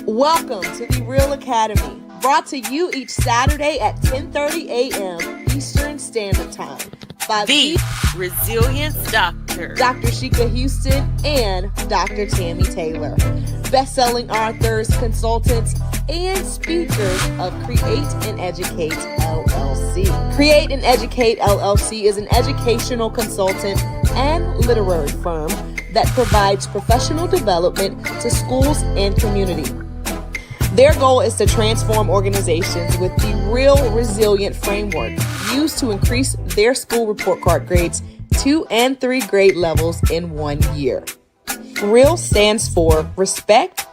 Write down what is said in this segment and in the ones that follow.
Welcome to the Real Academy, brought to you each Saturday at 10:30 a.m. Eastern Standard Time by the Resilience DoctHers, Dr. Sheikah Houston and Dr. Tammy Taylor, best-selling authors, consultants, and speakers of Create and Educate LLC. Create and Educate LLC is an educational consultant and literary firm that provides professional development to schools and community. Their goal is to transform organizations with the REALL Resilient Framework used to increase their school report card grades 2 and 3 grade levels in 1 year. REALL stands for Respect,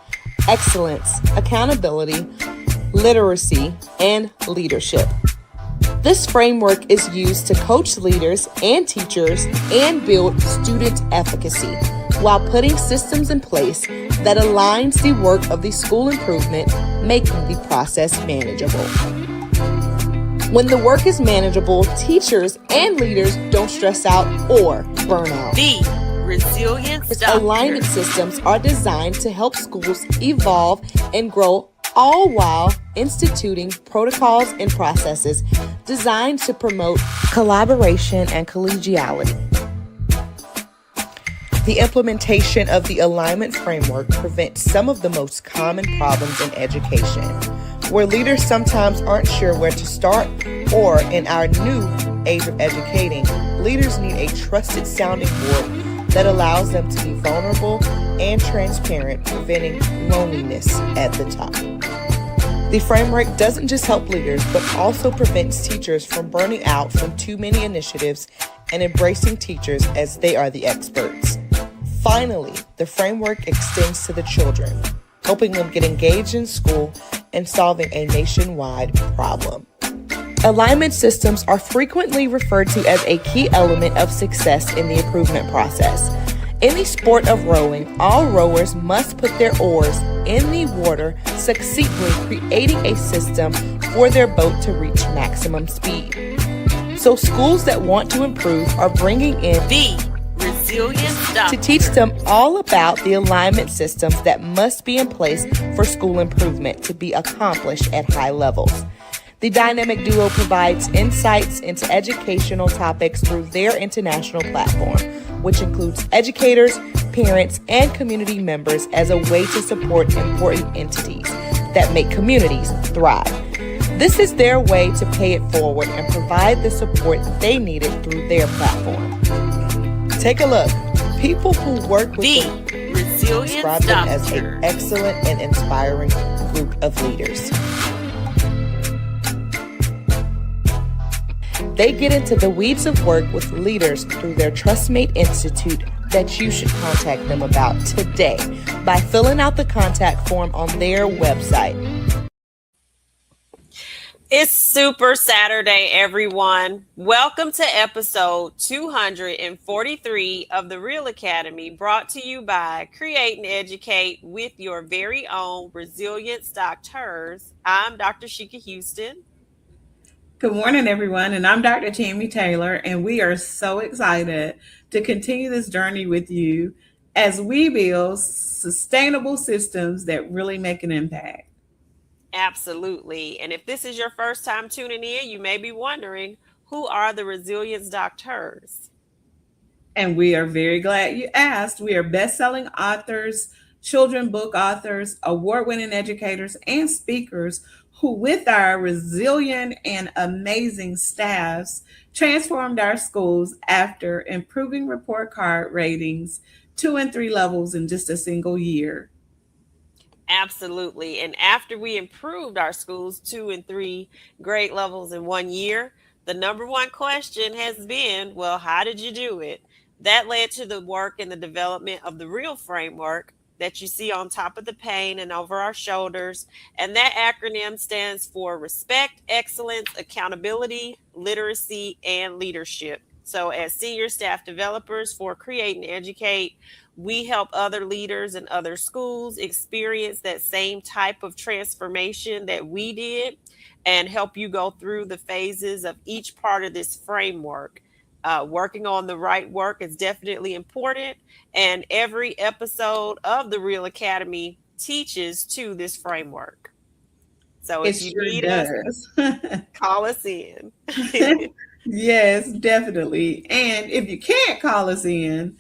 Excellence, Accountability, Literacy, and Leadership. This framework is used to coach leaders and teachers and build student efficacy while putting systems in place that aligns the work of the school improvement, making the process manageable. When the work is manageable, teachers and leaders don't stress out or burn out. The Resilience DoctHers. Alignment systems are designed to help schools evolve and grow, all while instituting protocols and processes designed to promote collaboration and collegiality. The implementation of the alignment framework prevents some of the most common problems in education, where leaders sometimes aren't sure where to start, or in our new age of educating, leaders need a trusted sounding board that allows them to be vulnerable and transparent, preventing loneliness at the top. The framework doesn't just help leaders, but also prevents teachers from burning out from too many initiatives and embracing teachers as they are the experts. Finally, the framework extends to the children, helping them get engaged in school and solving a nationwide problem. Alignment systems are frequently referred to as a key element of success in the improvement process. In the sport of rowing, all rowers must put their oars in the water, succinctly creating a system for their boat to reach maximum speed. So schools that want to improve are bringing in the Resilience DoctHers to teach them all about the alignment systems that must be in place for school improvement to be accomplished at high levels. The dynamic duo provides insights into educational topics through their international platform, which includes educators, parents, and community members as a way to support important entities that make communities thrive. This is their way to pay it forward and provide the support they needed through their platform. Take a look. People who work with the Resilience describe them as DoctHers. an excellent and inspiring group of leaders. They get into the weeds of work with leaders through their TrustMate Institute that you should contact them about today by filling out the contact form on their website. It's Super Saturday, everyone. Welcome to episode 243 of the Real Academy, brought to you by Create and Educate with your very own Resilience DoctHers. I'm Dr. Sheikah Houston. Good morning, everyone, and I'm Dr. Tammy Taylor, and we are so excited to continue this journey with you as we build sustainable systems that really make an impact. Absolutely. And if this is your first time tuning in, you may be wondering, who are the Resilience DoctHers? And we are very glad you asked. We are best-selling authors, children book authors, award-winning educators, and speakers who, with our resilient and amazing staffs, transformed our schools after improving report card ratings 2 and 3 levels in just a single year. Absolutely. And after we improved our schools 2 and 3 grade levels in 1 year, the number one question has been, well, how did you do it? That led to the work and the development of the REALL Framework that you see on top of the pane and over our shoulders. And that acronym stands for Respect, Excellence, Accountability, Literacy, and Leadership. So as senior staff developers for Create and Educate, we help other leaders and other schools experience that same type of transformation that we did and help you go through the phases of each part of this framework. Working on the right work is definitely important. And every episode of the Real Academy teaches to this framework. So It if you sure need us, does. call us in. Yes, definitely. And if you can't call us in,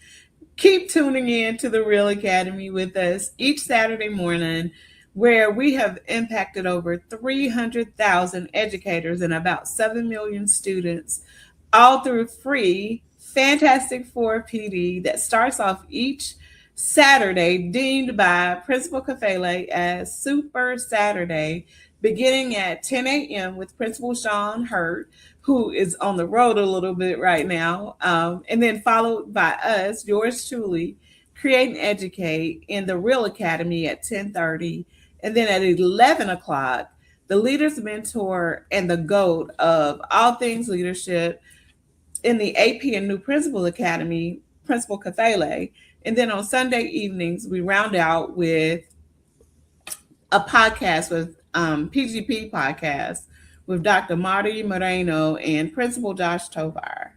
keep tuning in to the Real Academy with us each Saturday morning, where we have impacted over 300,000 educators and about 7 million students, all through free Fantastic Four PD that starts off each Saturday, deemed by Principal Kafele as Super Saturday, beginning at 10 a.m. with Principal Sean Hurt, who is on the road a little bit right now, and then followed by us, yours truly, Create and Educate in the Real Academy at 10:30, and then at 11 o'clock, the Leader's Mentor and the GOAT of all things leadership in the AP and New Principal Academy, Principal Kafele. And then on Sunday evenings, we round out with a podcast with PGP podcast with Dr. Marty Moreno and Principal Josh Tovar.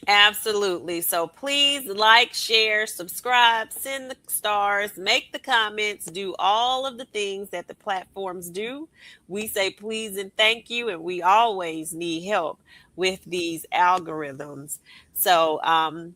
Absolutely. So please like, share, subscribe, send the stars, make the comments, do all of the things that the platforms do. We say please and thank you, and we always need help with these algorithms. So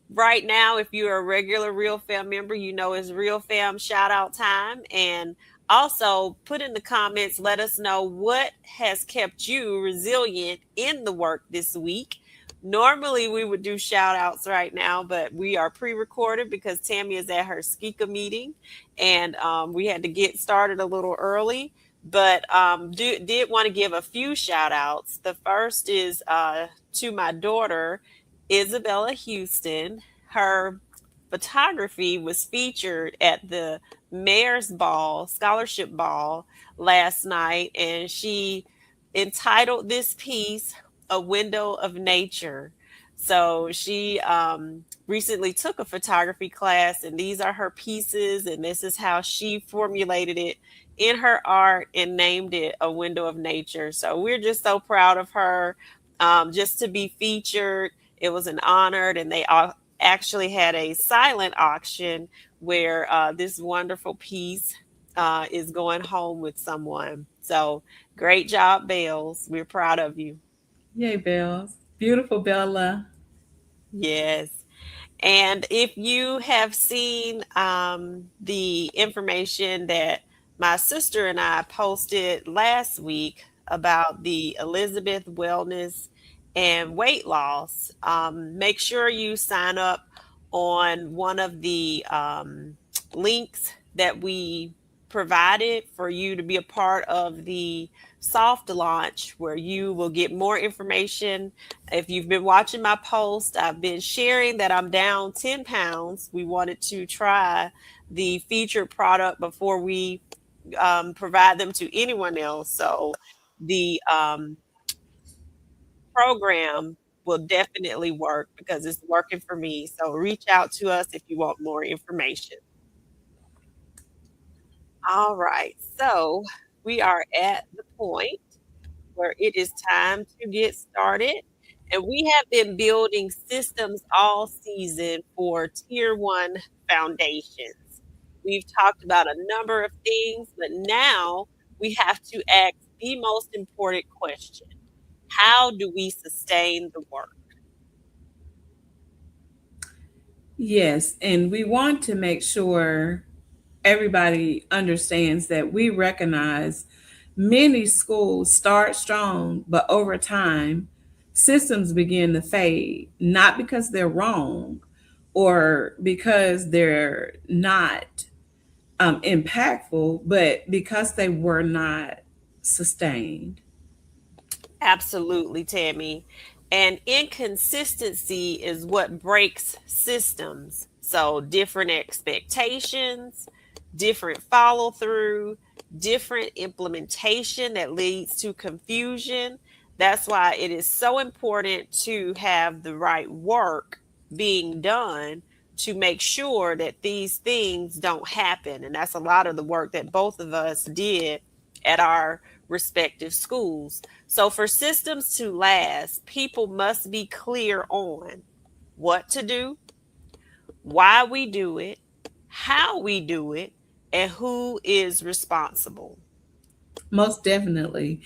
right now, if you're a regular Real Fam member, you know it's Real Fam shout out time. And also put in the comments, let us know what has kept you resilient in the work this week. Normally we would do shout outs right now, but we are pre-recorded because Tammy is at her Skika meeting, and we had to get started a little early. But did want to give a few shout outs. The first is to my daughter, Isabella Houston. Her photography was featured at the Mayor's Ball, Scholarship Ball last night, and she entitled this piece A Window of Nature. So she recently took a photography class, and these are her pieces, and this is how she formulated it in her art and named it A Window of Nature. So we're just so proud of her, just to be featured. It was an honor, and they actually had a silent auction where this wonderful piece is going home with someone. So great job, Bells. We're proud of you. Yay, Bells. Beautiful Bella. Yes. And if you have seen the information that my sister and I posted last week about the Elizabeth Wellness and weight loss, make sure you sign up on one of the links that we provided for you to be a part of the soft launch, where you will get more information. If you've been watching my post, I've been sharing that I'm down 10 pounds. We wanted to try the featured product before we provide them to anyone else. So the program will definitely work because it's working for me. So reach out to us if you want more information. All right. So we are at the point where it is time to get started. And we have been building systems all season for Tier 1 foundations. We've talked about a number of things, but now we have to ask the most important question: how do we sustain the work? Yes, and we want to make sure everybody understands that we recognize many schools start strong, but over time, systems begin to fade, not because they're wrong or because they're not impactful, but because they were not sustained. Absolutely, Tammy. And inconsistency is what breaks systems. So, different expectations, different follow through, different implementation that leads to confusion. That's why it is so important to have the right work being done to make sure that these things don't happen. And that's a lot of the work that both of us did at our respective schools. So, for systems to last, people must be clear on what to do, why we do it, how we do it, and who is responsible. Most definitely.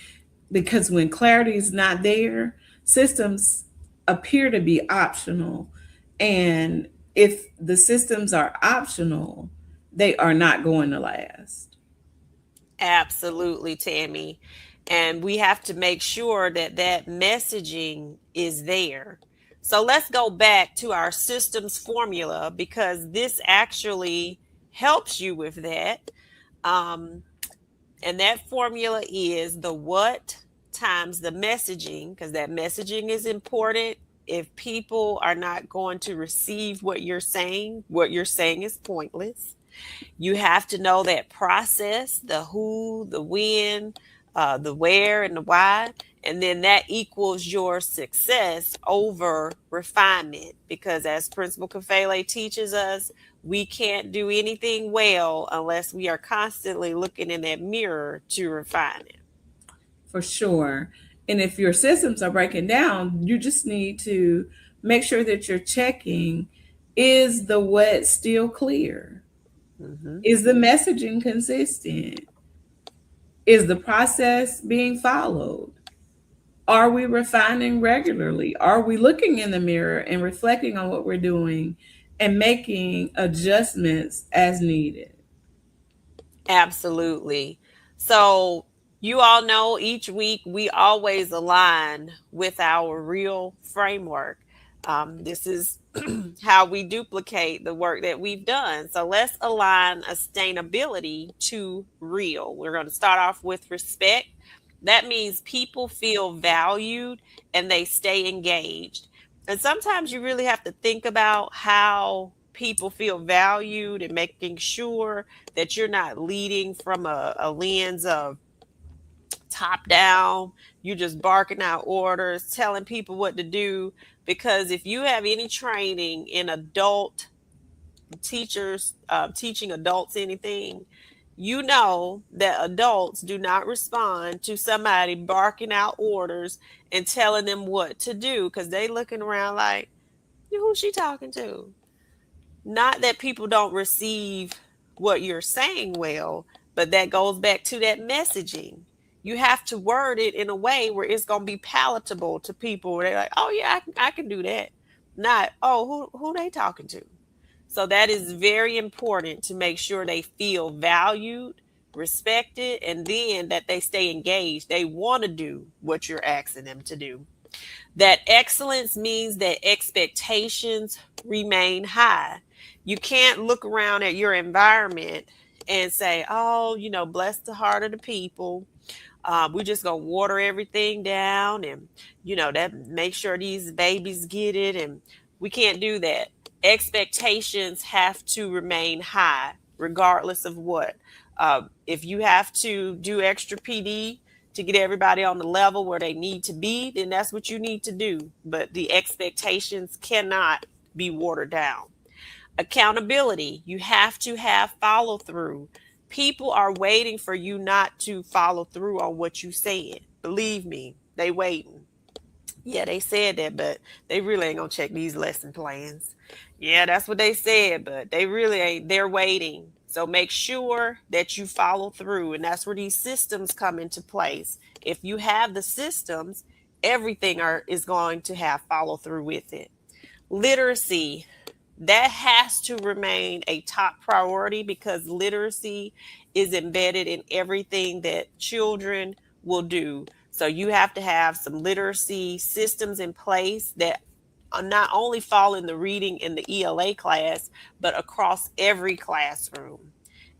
Because when clarity is not there, systems appear to be optional. And if the systems are optional, they are not going to last. Absolutely, Tammy. And we have to make sure that that messaging is there. So let's go back to our systems formula because this actually helps you with that. Um, and that formula is the what times the messaging, because that messaging is important. If people are not going to receive what you're saying is pointless. You have to know that process, the who, the when, the where, and the why. And then that equals your success over refinement. Because as Principal Kafele teaches us, we can't do anything well unless we are constantly looking in that mirror to refine it. For sure. And if your systems are breaking down, you just need to make sure that you're checking, is the what still clear? Mm-hmm. Is the messaging consistent? Is the process being followed? Are we refining regularly? Are we looking in the mirror and reflecting on what we're doing and making adjustments as needed? Absolutely. So, you all know each week we always align with our real framework. This is how we duplicate the work that we've done. So, let's align sustainability to real. We're going to start off with respect. That means people feel valued and they stay engaged. And sometimes you really have to think about how people feel valued and making sure that you're not leading from a lens of top down. You're just barking out orders, telling people what to do. Because if you have any training in adult teachers, teaching adults anything, you know that adults do not respond to somebody barking out orders and telling them what to do because they looking around like, who's she talking to? Not that people don't receive what you're saying well, but that goes back to that messaging. You have to word it in a way where it's going to be palatable to people. Where they're like, oh, yeah, I can do that. Not, oh, who they talking to? So that is very important to make sure they feel valued, respected, and then that they stay engaged. They want to do what you're asking them to do. That excellence means that expectations remain high. You can't look around at your environment and say, oh, bless the heart of the people. We're just going to water everything down and, that make sure these babies get it. And we can't do that. Expectations have to remain high, regardless of what. If you have to do extra PD, to get everybody on the level where they need to be, then that's what you need to do. But the expectations cannot be watered down. Accountability, you have to have follow through. People are waiting for you not to follow through on what you said. Believe me, they waiting. Yeah, they said that, but they really ain't gonna check these lesson plans. Yeah, that's what they said, but they really ain't. They're waiting. So make sure that you follow through, and that's where these systems come into place. If you have the systems, everything is going to have follow through with it. Literacy, that has to remain a top priority because literacy is embedded in everything that children will do. So you have to have some literacy systems in place that not only fall in the reading in the ELA class, but across every classroom.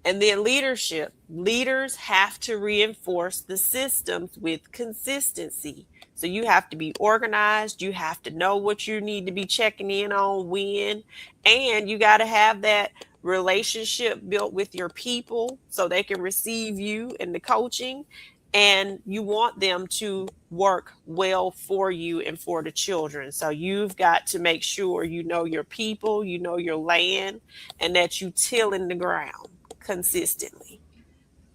And then leadership. Leaders have to reinforce the systems with consistency. So you have to be organized. You have to know what you need to be checking in on when. And you got to have that relationship built with your people so they can receive you and the coaching. And you want them to work well for you and for the children. So you've got to make sure you know your people, you know your land, and that you till in the ground consistently.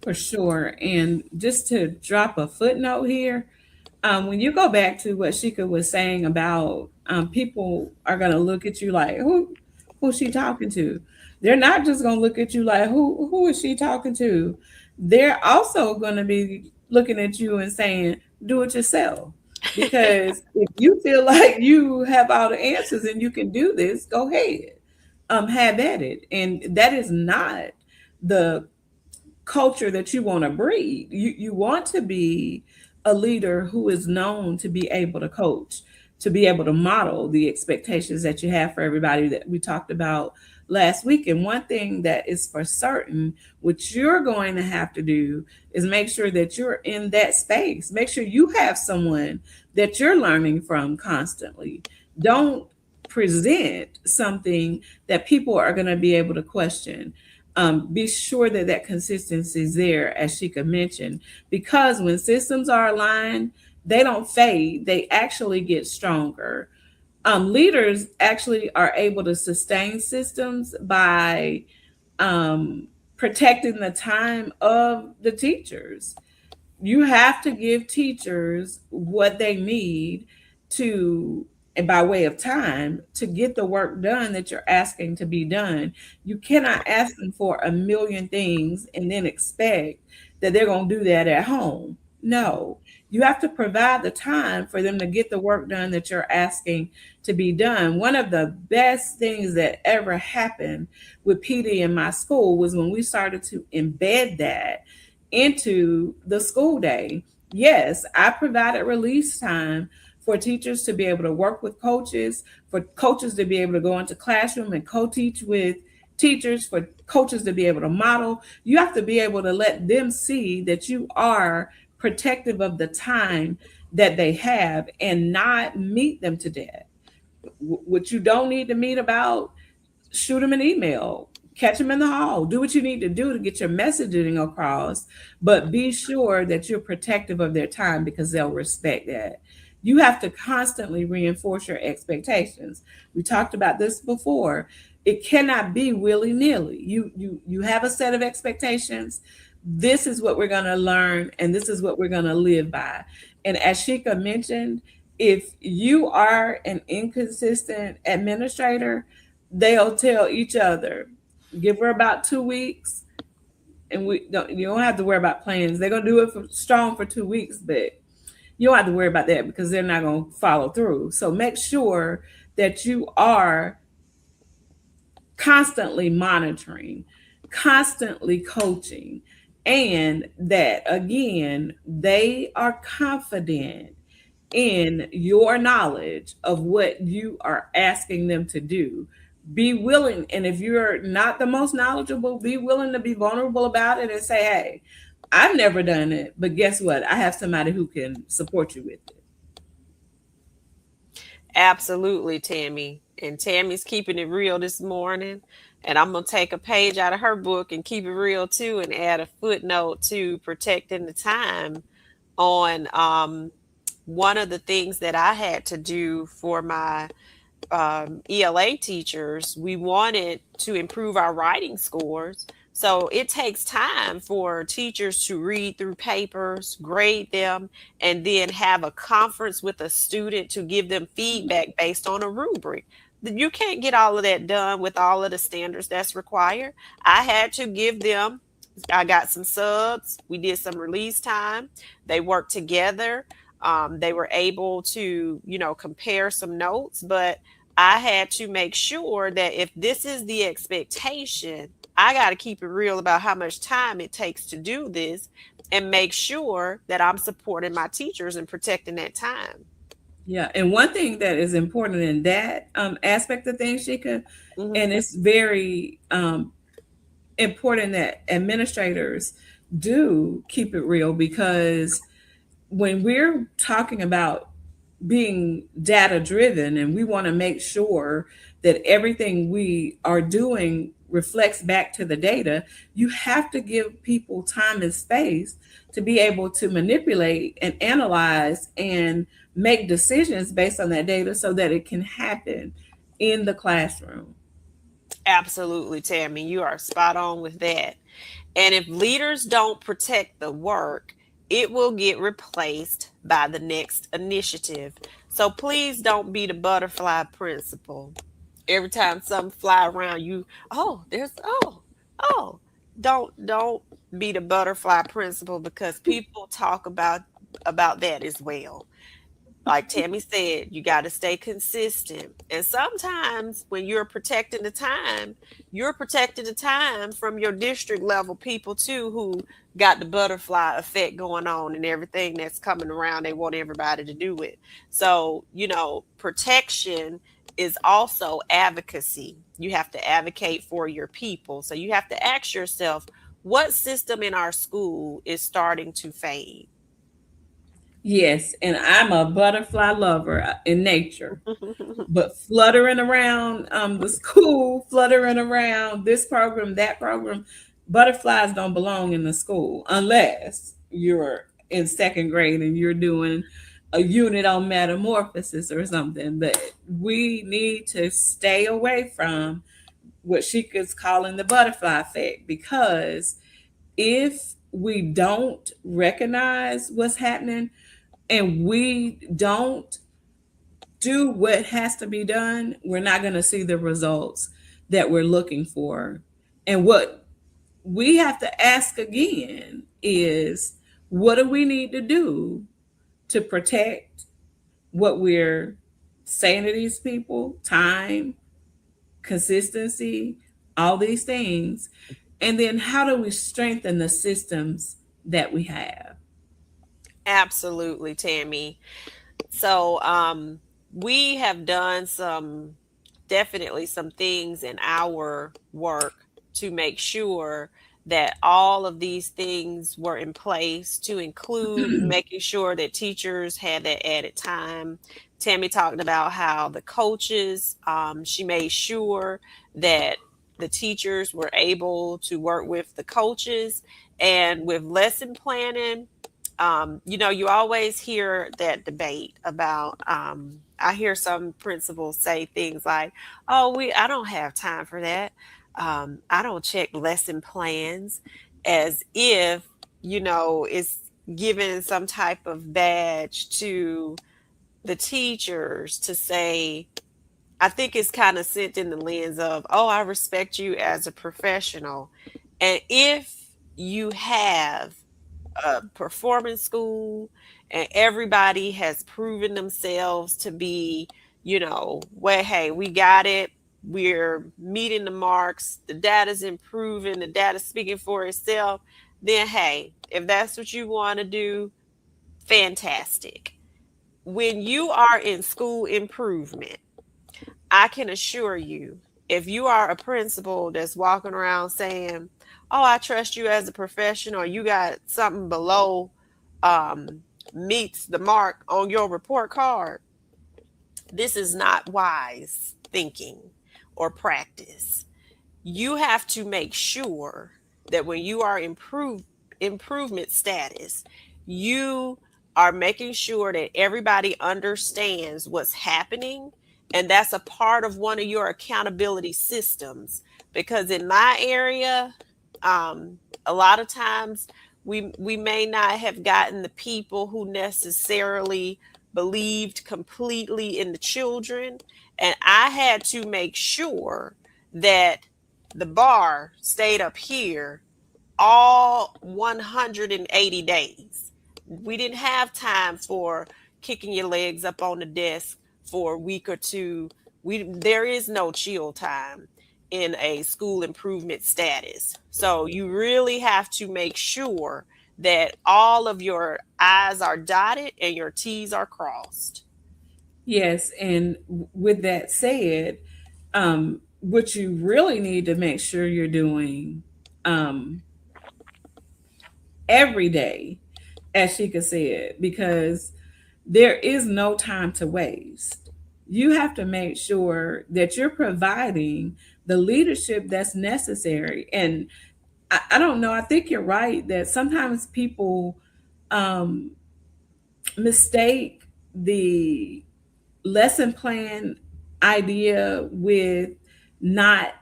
For sure. And just to drop a footnote here, when you go back to what Shika was saying about people are going to look at you like, who's she talking to? They're not just going to look at you like, who is she talking to? They're also going to be looking at you and saying, do it yourself. Because if you feel like you have all the answers and you can do this, go ahead. Have at it. And that is not the culture that you want to breed. You want to be a leader who is known to be able to coach, to be able to model the expectations that you have for everybody that we talked about last week. And one thing that is for certain, what you're going to have to do is make sure that you're in that space. Make sure you have someone that you're learning from constantly. Don't present something that people are going to be able to question. Be sure that that consistency is there, as Shika mentioned, because when systems are aligned, they don't fade, they actually get stronger. Leaders actually are able to sustain systems by protecting the time of the teachers. You have to give teachers what they need to, and by way of time, to get the work done that you're asking to be done. You cannot ask them for a million things and then expect that they're going to do that at home. No, you have to provide the time for them to get the work done that you're asking to be done. One of the best things that ever happened with PD in my school was when we started to embed that into the school day. Yes, I provided release time for teachers to be able to work with coaches, for coaches to be able to go into classroom and co-teach with teachers, for coaches to be able to model. You have to be able to let them see that you are protective of the time that they have and not meet them to death. What you don't need to meet about, shoot them an email, catch them in the hall, do what you need to do to get your messaging across, but be sure that you're protective of their time because they'll respect that. You have to constantly reinforce your expectations. We talked about this before. It cannot be willy-nilly. You have a set of expectations. This is what we're going to learn and this is what we're going to live by. And as Shika mentioned, if you are an inconsistent administrator, they'll tell each other, give her about 2 weeks, and you don't have to worry about plans. They're gonna do it for strong for 2 weeks, but you don't have to worry about that because they're not gonna follow through. So make sure that you are constantly monitoring, constantly coaching, and that again, they are confident in your knowledge of what you are asking them to do. Be willing, and if you're not the most knowledgeable, be willing to be vulnerable about it and say, hey, I've never done it, but guess what? I have somebody who can support you with it. Absolutely, Tammy. And Tammy's keeping it real this morning. And I'm going to take a page out of her book and keep it real too and add a footnote to protecting the time on one of the things that I had to do for my ELA teachers. We wanted to improve our writing scores. So it takes time for teachers to read through papers, grade them, and then have a conference with a student to give them feedback based on a rubric. You can't get all of that done with all of the standards that's required. I had to give them, I got some subs, we did some release time, they worked together. They were able to, compare some notes, but I had to make sure that if this is the expectation, I got to keep it real about how much time it takes to do this and make sure that I'm supporting my teachers and protecting that time. Yeah, and one thing that is important in that aspect of things, Shika, Mhm. and it's very important that administrators do keep it real, because when we're talking about being data driven and we want to make sure that everything we are doing reflects back to the data, you have to give people time and space to be able to manipulate and analyze and make decisions based on that data so that it can happen in the classroom. Absolutely, Tammy. You are spot on with that. And if leaders don't protect the work, it will get replaced by the next initiative. So please don't be the butterfly principle. Every time something fly around you, oh, there's oh. Don't be the butterfly principle, because people talk about that as well. Like Tammy said, you got to stay consistent. And sometimes when you're protecting the time from your district level people too, who got the butterfly effect going on, and everything that's coming around, they want everybody to do it. So, protection is also advocacy. You have to advocate for your people. So you have to ask yourself, what system in our school is starting to fade? Yes, and I'm a butterfly lover in nature, but fluttering around the school, fluttering around this program, that program, butterflies don't belong in the school unless you're in second grade and you're doing a unit on metamorphosis or something. But we need to stay away from what Sheikah's calling the butterfly effect, because if we don't recognize what's happening and we don't do what has to be done, we're not going to see the results that we're looking for. And what we have to ask again is, what do we need to do to protect what we're saying to these people? Time, consistency, all these things. And then how do we strengthen the systems that we have? Absolutely, Tammy. So, we have done definitely some things in our work to make sure that all of these things were in place, to include making sure that teachers had that added time. Tammy talked about how the coaches, she made sure that the teachers were able to work with the coaches, and with lesson planning. You always hear that debate about, I hear some principals say things like, "Oh, I don't have time for that. I don't check lesson plans," as if, it's given some type of badge to the teachers to say, I think it's kind of sent in the lens of, "Oh, I respect you as a professional." And if you have a performance school and everybody has proven themselves to be, well, hey, we got it. We're meeting the marks. The data's improving. The data's speaking for itself. Then, hey, if that's what you want to do, fantastic. When you are in school improvement, I can assure you, if you are a principal that's walking around saying, "Oh, I trust you as a professional," or you got something below um, meets the mark on your report card, this is not wise thinking or practice. You have to make sure that when you are improvement status, you are making sure that everybody understands what's happening, and that's a part of one of your accountability systems. Because in my area, a lot of times we may not have gotten the people who necessarily believed completely in the children, and I had to make sure that the bar stayed up here all 180 days. We didn't have time for kicking your legs up on the desk for a week or two. There is no chill time in a school improvement status. So you really have to make sure that all of your I's are dotted and your T's are crossed. Yes, and with that said, what you really need to make sure you're doing um, every day, as Sheikah said, because there is no time to waste. You have to make sure that you're providing the leadership that's necessary. And I don't know, I think you're right that sometimes people um, mistake the lesson plan idea with not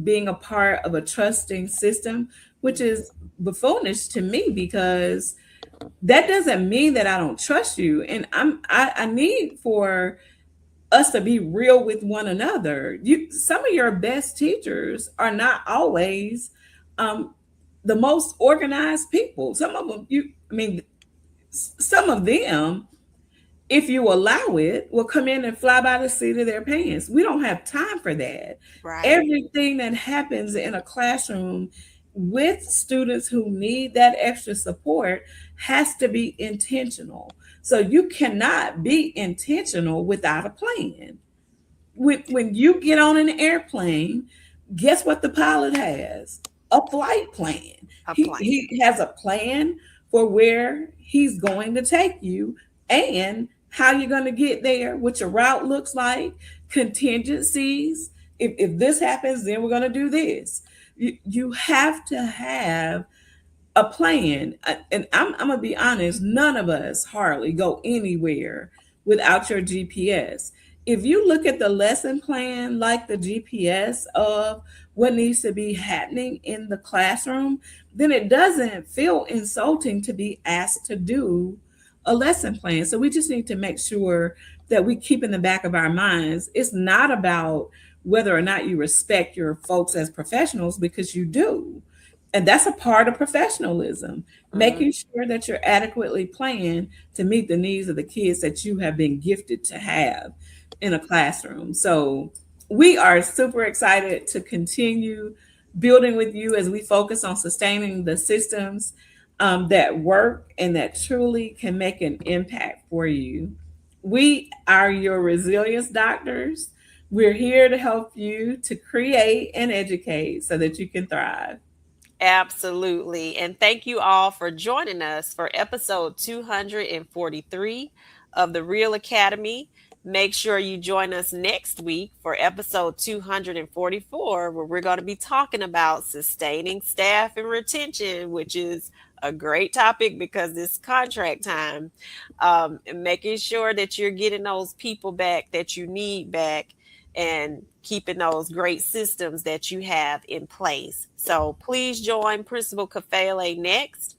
being a part of a trusting system, which is buffoonish to me, because that doesn't mean that I don't trust you. And I need for us to be real with one another. Some of your best teachers are not always um, the most organized people. Some of them, some of them, if you allow it, will come in and fly by the seat of their pants. We don't have time for that. Right. Everything that happens in a classroom with students who need that extra support has to be intentional. So you cannot be intentional without a plan. When you get on an airplane, guess what the pilot has? A flight plan. A plan. He has a plan for where he's going to take you and how you're going to get there, what your route looks like, contingencies. If this happens, then we're going to do this. You have to have a plan. And I'm gonna be honest, none of us hardly go anywhere without your GPS. If you look at the lesson plan like the GPS of what needs to be happening in the classroom, then it doesn't feel insulting to be asked to do a lesson plan. So we just need to make sure that we keep in the back of our minds, it's not about whether or not you respect your folks as professionals, because you do. And that's a part of professionalism, Mhm. making sure that you're adequately planned to meet the needs of the kids that you have been gifted to have in a classroom. So we are super excited to continue building with you as we focus on sustaining the systems that work and that truly can make an impact for you. We are your resilience doctors. We're here to help you to create and educate so that you can thrive. Absolutely. And thank you all for joining us for episode 243 of the Real Academy. Make sure you join us next week for episode 244, where we're going to be talking about sustaining staff and retention, which is a great topic because it's contract time. And making sure that you're getting those people back that you need back and keeping those great systems that you have in place. So please join Principal Kafele next.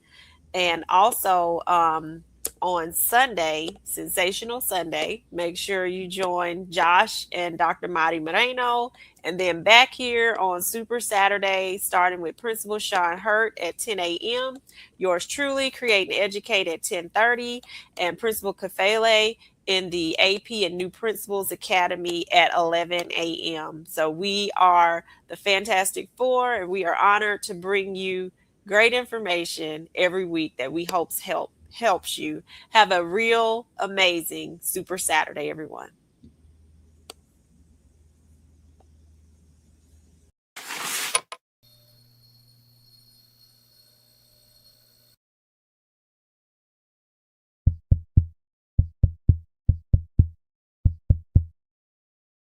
And also on Sunday, Sensational Sunday, make sure you join Josh and Dr. Madi Moreno. And then back here on Super Saturday, starting with Principal Sean Hurt at 10 a.m. Yours truly, Create and Educate at 10:30, and Principal Kafele in the AP and New Principals Academy at 11 a.m. So we are the Fantastic Four, and we are honored to bring you great information every week that we hope helps you have a real amazing Super Saturday, everyone.